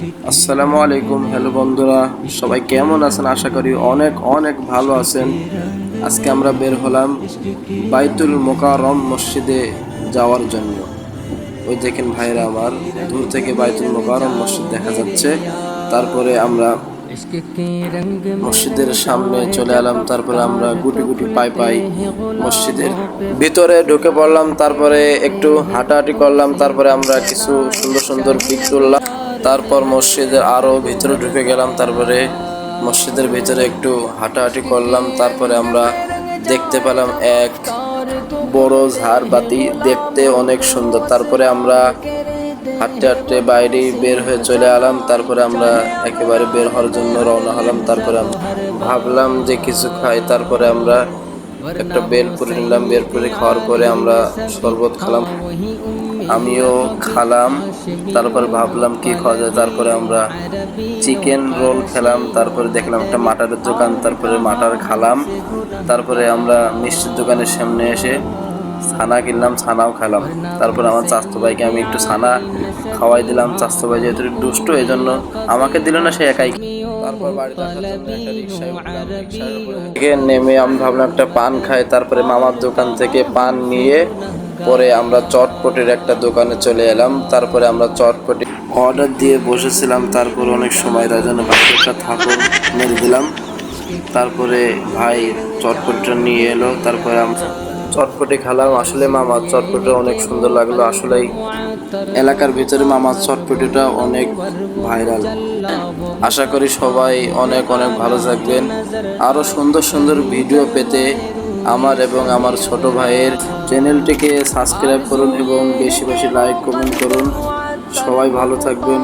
আসসালামু আলাইকুম। হ্যালো বন্ধুরা, সবাই কেমন আছেন? আশা করি অনেক অনেক ভালো আছেন। আজকে আমরা বের হলাম বাইতুল মোকাররম মসজিদে যাওয়ার জন্য। ওই দেখেন ভাইরা আমার, দূর থেকে বাইতুল মোকাররম মসজিদ দেখা যাচ্ছে। তারপরে আমরা মসজিদের সামনে চলে এলাম। তারপরে আমরা গুটি গুটি পাই মসজিদের ভিতরে ঢুকে পড়লাম। তারপরে একটু হাঁটাহাঁটি করলাম। তারপরে আমরা কিছু সুন্দর সুন্দর পিক তুললাম। তারপর মসজিদের আরো ভিতরে ঢুকে গেলাম। তারপরে মসজিদের ভিতরে একটু হাঁটাহাঁটি করলাম। তারপরে আমরা দেখতে পেলাম এক বড় ঝাড়বাতি, দেখতে অনেক সুন্দর। তারপরে আমরা হাঁটতে হাঁটতে বাইরে বের হয়ে চলে এলাম। তারপরে আমরা একেবারে বের হওয়ার জন্য রওনা হলাম। তারপরে আমরা ভাবলাম যে কিছু খাই। তারপরে আমরা একটা বেলপুরি নিলাম। বেলপুরি খাওয়ার পরে আমরা শরবত খেলাম, আমিও খালাম। তারপর ভাবলাম কি খাওয়া যায়। তারপরে আমরা চিকেন রোল খেলাম। তারপরে দেখলাম একটা মাটারের দোকান, তারপরে মাটার খালাম। তারপরে আমরা মিষ্টির দোকানের সামনে এসে ছানা কিনলাম, ছানাও খেলাম। তারপর আমার চাচতো ভাইকে আমি একটু ছানা খাওয়াই দিলাম। চাচতো ভাই যেহেতু দুষ্ট, এই জন্য আমাকে দিল না, সে একাই। তারপর বাড়িতে আসার জন্য একটা রিক্সায় উঠলাম। থেকে নেমে আমি ভাবলাম একটা পান খাই। তারপরে মামার দোকান থেকে পান নিয়ে পরে আমরা চটপটির একটা দোকানে চলে এলাম। তারপরে আমরা চটপটি অর্ডার দিয়ে বসেছিলাম। তারপর অনেক সময় তার জন্য ভাইকে একটা থাপড় মেরে দিলাম। তারপরে ভাই চটপটিটা নিয়ে এলো। তারপরে আমরা চটপটি খেলাম। আসলে মামার চটপটিটা অনেক সুন্দর লাগলো। আসলেই এলাকার ভিতরে মামার চটপটিটা অনেক ভাইরাল। আশা করি সবাই অনেক অনেক ভালো থাকবেন। আরো সুন্দর সুন্দর ভিডিও পেতে আমার এবং আমার ছোট ভাইয়ের চ্যানেলটিকে সাবস্ক্রাইব করুন এবং বেশি বেশি লাইক কমেন্ট করুন। সবাই ভালো থাকবেন,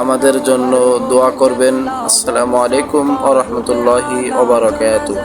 আমাদের জন্য দোয়া করবেন। আসসালামু আলাইকুম ওয়া রাহমাতুল্লাহি ওয়া বারাকাতুহু।